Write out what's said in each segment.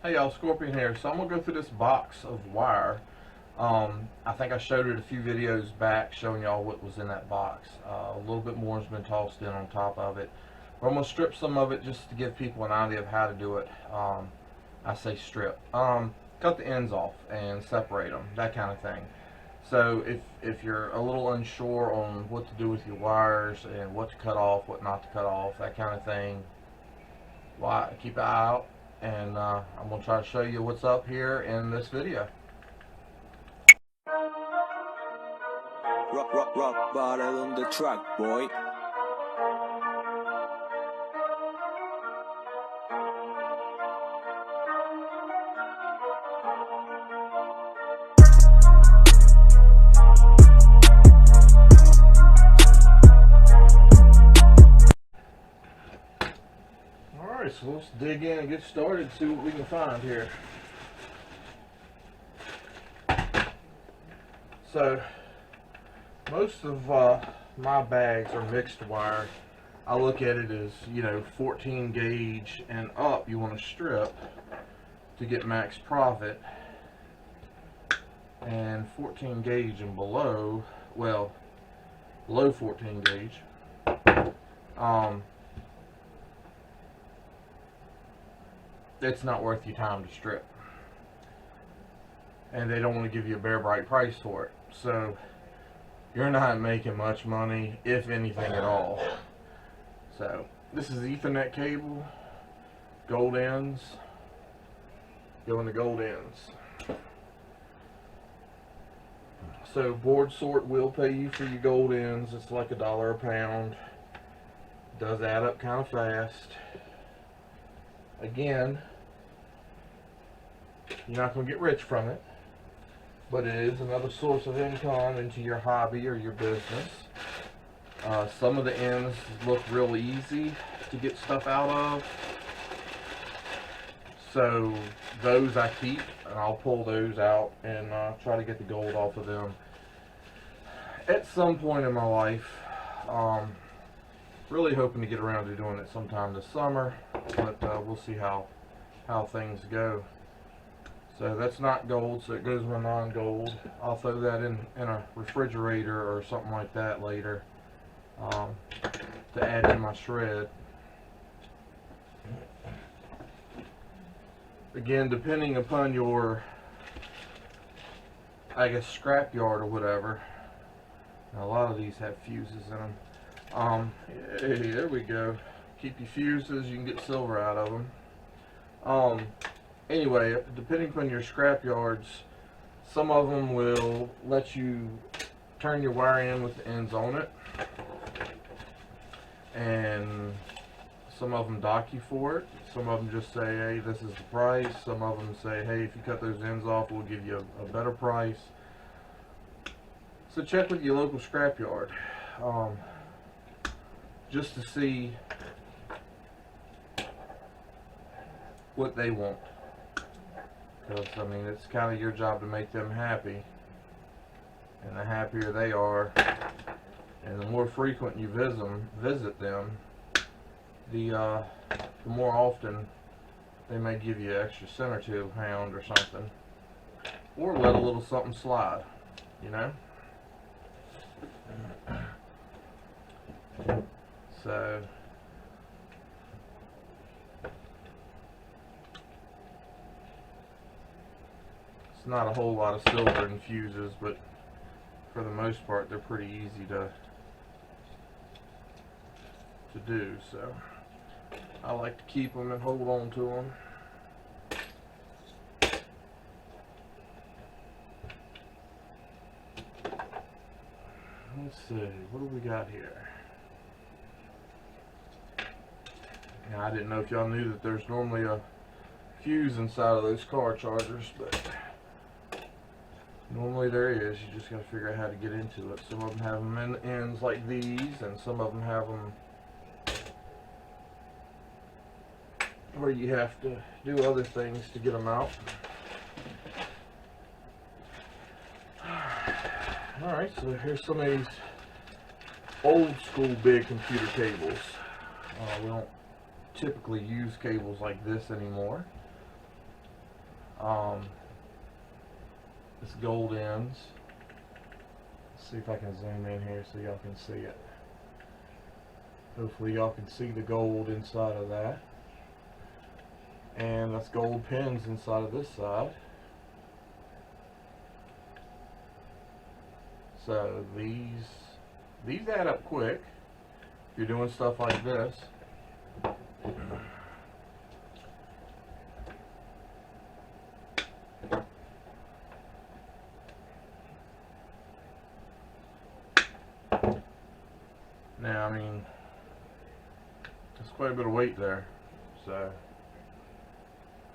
Hey y'all, Scorpion here. So I'm gonna go through this box of wire. I think I showed it a few videos back showing y'all what was in that box. A little bit more has been tossed in on top of it. But I'm gonna strip some of it just to give people an idea of how to do it. I say strip. Cut the ends off and separate them, that kind of thing. So if you're a little unsure on what to do with your wires and what to cut off, what not to cut off, that kind of thing, why keep an eye out, and I'm going to try to show you what's up here in this video. Rock bottle on the track, boy. Alright, so let's dig in and get started, see what we can find here. So, most of my bags are mixed wire. I look at it as, 14 gauge and up you want to strip to get max profit, and 14 gauge and below, well, below 14 gauge, it's not worth your time to strip, and they don't want to give you a bare bright price for it, so you're not making much money, if anything at all. So this is Ethernet cable, gold ends, going to gold ends. So Board Sort will pay you for your gold ends. It's like $1 a pound. Does add up kind of fast. Again, you're not going to get rich from it, but it is another source of income into your hobby or your business. Some of the ends look real easy to get stuff out of, so those I keep, and I'll pull those out and try to get the gold off of them at some point in my life. Really hoping to get around to doing it sometime this summer, but we'll see how things go. So that's not gold, so it goes with non-gold. I'll throw that in a refrigerator or something like that later, to add in my shred. Again, depending upon your, I guess, scrap yard or whatever. Now, a lot of these have fuses in them. Hey, there we go. Keep your fuses, you can get silver out of them. Anyway, depending upon your scrap yards, some of them will let you turn your wire in with the ends on it, and some of them dock you for it. Some of them just say, hey, this is the price. Some of them say, hey, if you cut those ends off, we'll give you a better price. So check with your local scrap yard, just to see what they want. Because, I mean, it's kind of your job to make them happy. And the happier they are, and the more frequent you visit them, the more often they may give you an extra cent or two a pound or something. Or let a little something slide, So it's not a whole lot of silver in fuses, but for the most part they're pretty easy to do. So I like to keep them and hold on to them. Let's see, what do we got here? Now, I didn't know if y'all knew that there's normally a fuse inside of those car chargers, but normally there is. You just got to figure out how to get into it. Some of them have them in ends like these, and some of them have them where you have to do other things to get them out. Alright, so here's some of these old school big computer cables. We don't typically use cables like this anymore. It's gold ends. Let's see if I can zoom in here so y'all can see it. Hopefully y'all can see the gold inside of that. And that's gold pins inside of this side. So these add up quick if you're doing stuff like this. Now, I mean, there's quite a bit of weight there, so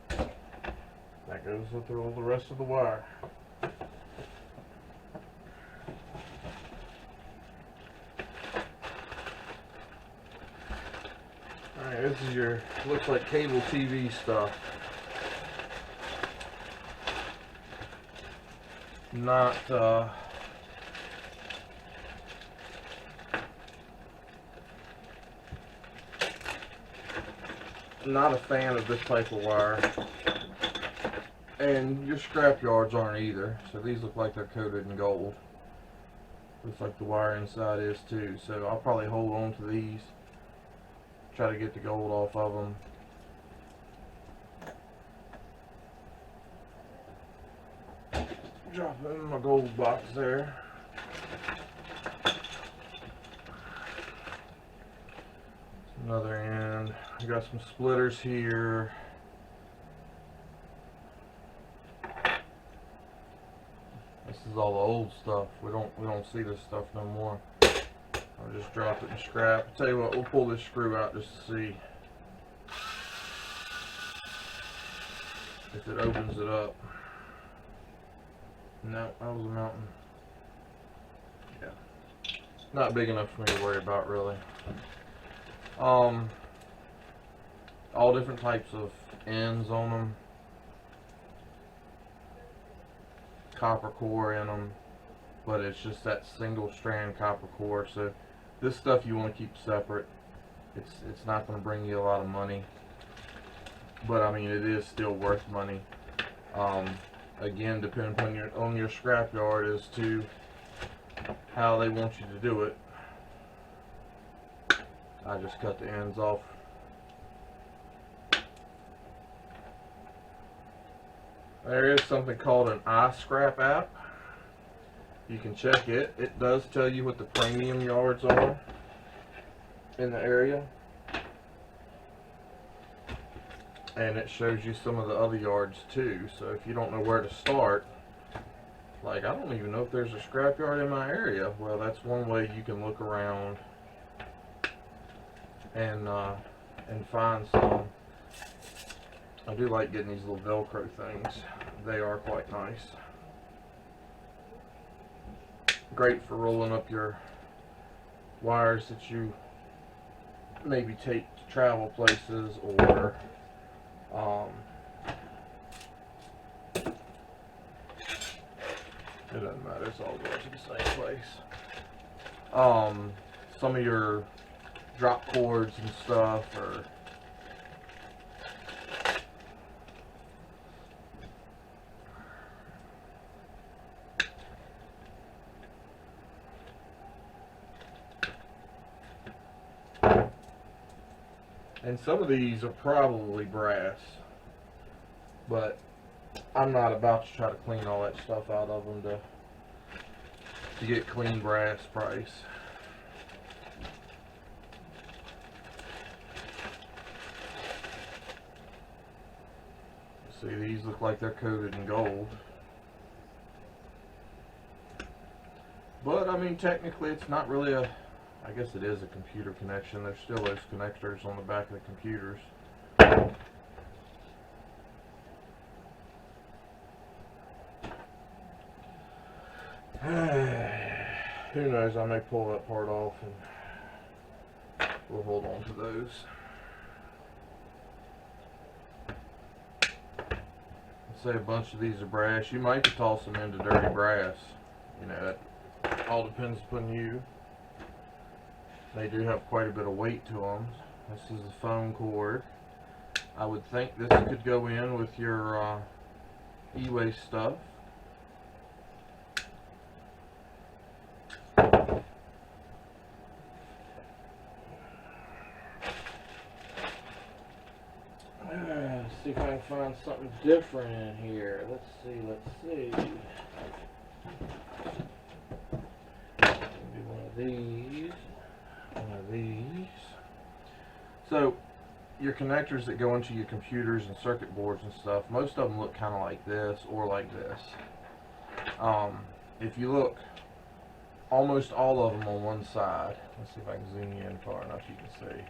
that goes with all the rest of the wire. Alright, this is your, looks like cable TV stuff. Not, not a fan of this type of wire, and your scrap yards aren't either. So these look like they're coated in gold. Looks like the wire inside is too. So I'll probably hold on to these, try to get the gold off of them. Drop it in my gold box there. Another end. I got some splitters here. This is all the old stuff. We don't see this stuff no more. I'll just drop it in scrap. I'll tell you what, we'll pull this screw out just to see if it opens it up. No, that was a mountain. Yeah. Not big enough for me to worry about really. All different types of ends on them. Copper core in them, but it's just that single strand copper core. So this stuff you want to keep separate. It's not going to bring you a lot of money, but I mean it is still worth money. Again, depending on your scrap yard as to how they want you to do it. I just cut the ends off. There is something called an iScrap app. You can check it. It does tell you what the premium yards are in the area. And it shows you some of the other yards too. So if you don't know where to start, like I don't even know if there's a scrap yard in my area. Well, that's one way you can look around and find some. I do like getting these little Velcro things. They are quite nice. Great for rolling up your wires that you maybe take to travel places, or it doesn't matter, it's all going to the same place. Some of your drop cords and stuff, or and some of these are probably brass, but I'm not about to try to clean all that stuff out of them to get clean brass price. See, these look like they're coated in gold. But, I mean, technically it's not really a, I guess it is a computer connection. There's still those connectors on the back of the computers. Who knows, I may pull that part off and we'll hold on to those. Say a bunch of these are brass. You might toss them into dirty brass. You know, that all depends upon you. They do have quite a bit of weight to them. This is a phone cord. I would think this could go in with your e-waste stuff. Let's see if I can find something different in here. Let's see. Maybe one of these. So, your connectors that go into your computers and circuit boards and stuff, most of them look kind of like this or like this. If you look, almost all of them on one side. Let's see if I can zoom you in far enough you can see.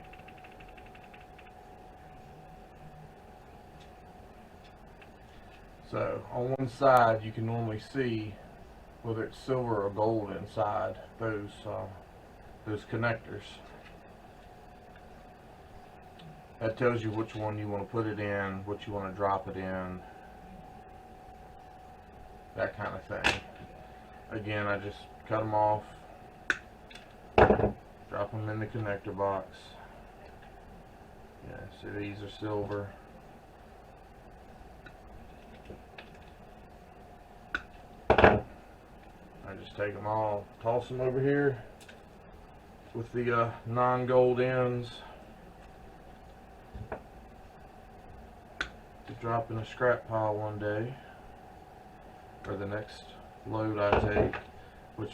So on one side you can normally see whether it's silver or gold inside those connectors. That tells you which one you want to put it in, what you want to drop it in, that kind of thing. Again, I just cut them off, drop them in the connector box. Yeah, so these are silver. I just take them all, toss them over here with the non-gold ends to drop in a scrap pile one day, or the next load I take, which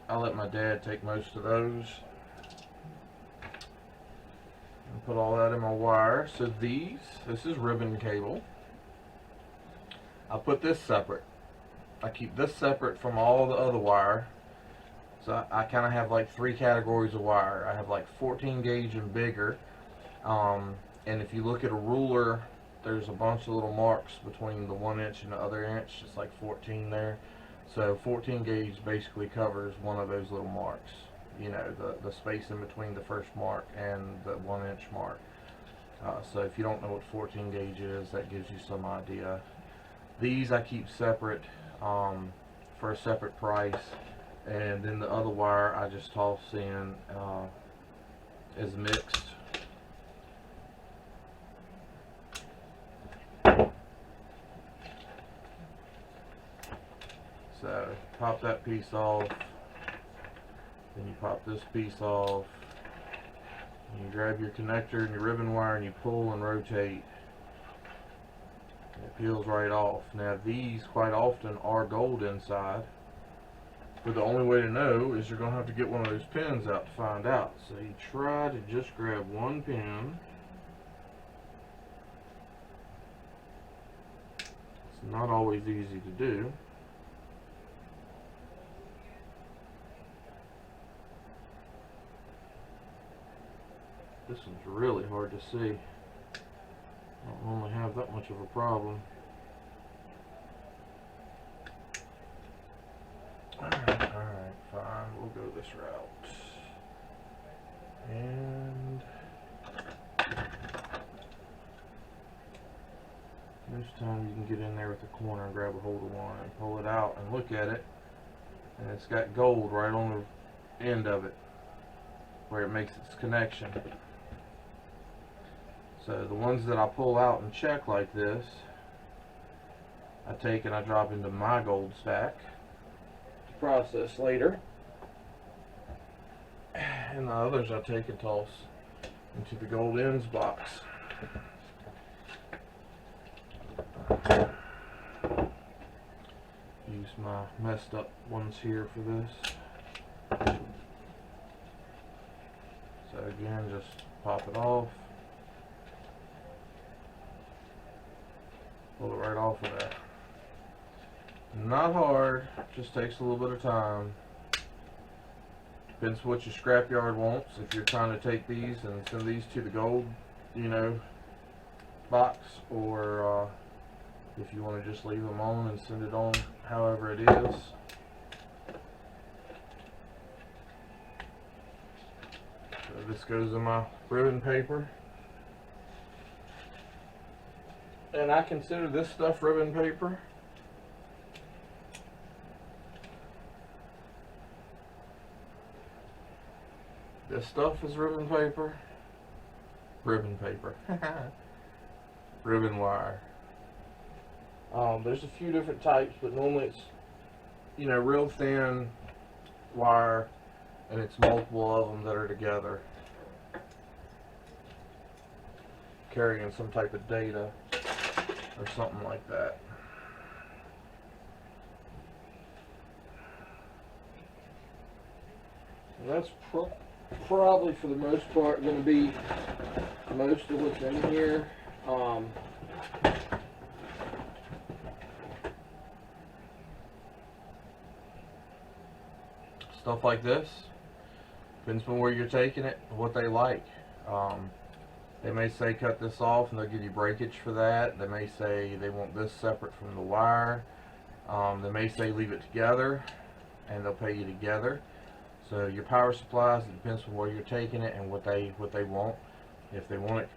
I let my dad take most of those, and put all that in my wire. So this is ribbon cable. I put this separate. I keep this separate from all the other wire. So I kind of have like 3 categories of wire. I have like 14 gauge and bigger, and if you look at a ruler, there's a bunch of little marks between the 1 inch and the other inch. It's like 14 there. So 14 gauge basically covers one of those little marks, you know, the space in between the first mark and the 1 inch mark. So if you don't know what 14 gauge is, that gives you some idea. These I keep separate for a separate price, and then the other wire I just toss in as mixed. So pop that piece off, then you pop this piece off, and you grab your connector and your ribbon wire and you pull and rotate. It peels right off. Now these quite often are gold inside, but the only way to know is you're going to have to get one of those pins out to find out. So you try to just grab one pin. It's not always easy to do. This one's really hard to see. I don't normally have that much of a problem. Alright, fine. We'll go this route. And this time you can get in there with the corner and grab a hold of one and pull it out and look at it. And it's got gold right on the end of it where it makes its connection. So the ones that I pull out and check like this, I take and I drop into my gold stack to process later. And the others I take and toss into the gold ends box. Use my messed up ones here for this. So again, just pop it off. Pull it right off of there. Not hard, just takes a little bit of time. Depends what your scrapyard wants. If you're trying to take these and send these to the gold, you know, box, or if you want to just leave them on and send it on however it is. So this goes in my ribbon paper. And I consider this stuff ribbon paper. This stuff is ribbon paper. Ribbon paper. Ribbon wire. There's a few different types, but normally it's, you know, real thin wire, and it's multiple of them that are together, carrying some type of data or something like that. And that's probably for the most part going to be most of what's in here. Stuff like this depends on where you're taking it, what they like. They may say cut this off and they'll give you breakage for that. They may say they want this separate from the wire. They may say leave it together and they'll pay you together. So your power supplies, it depends on where you're taking it and what they want. If they want it,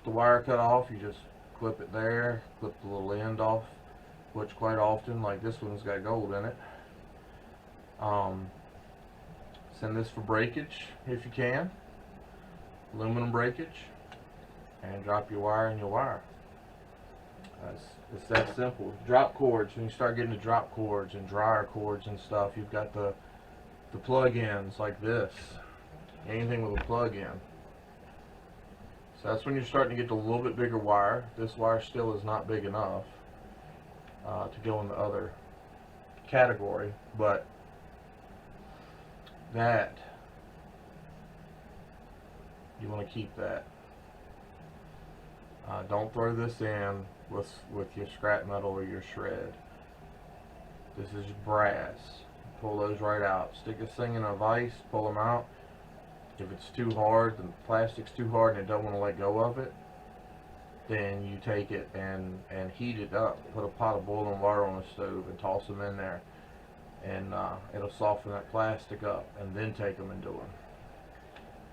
the wire cut off, you just clip it there, clip the little end off, which quite often, like this one's got gold in it. Send this for breakage if you can, aluminum breakage, and drop your wire in your wire. It's that simple. Drop cords, when you start getting to drop cords and dryer cords and stuff, you've got the plug-ins like this, anything with a plug-in. So that's when you're starting to get to a little bit bigger wire. This wire still is not big enough to go in the other category, but that, you want to keep that. Don't throw this in with your scrap metal or your shred. This is brass. Pull those right out. Stick this thing in a vise, pull them out. If it's too hard, the plastic's too hard and it don't want to let go of it, then you take it and heat it up. Put a pot of boiling water on the stove and toss them in there, and it'll soften that plastic up, and then take them and do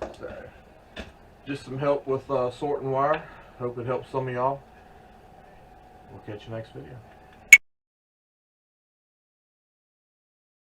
them. So, just some help with sorting wire. Hope it helps some of y'all. We'll catch you next video.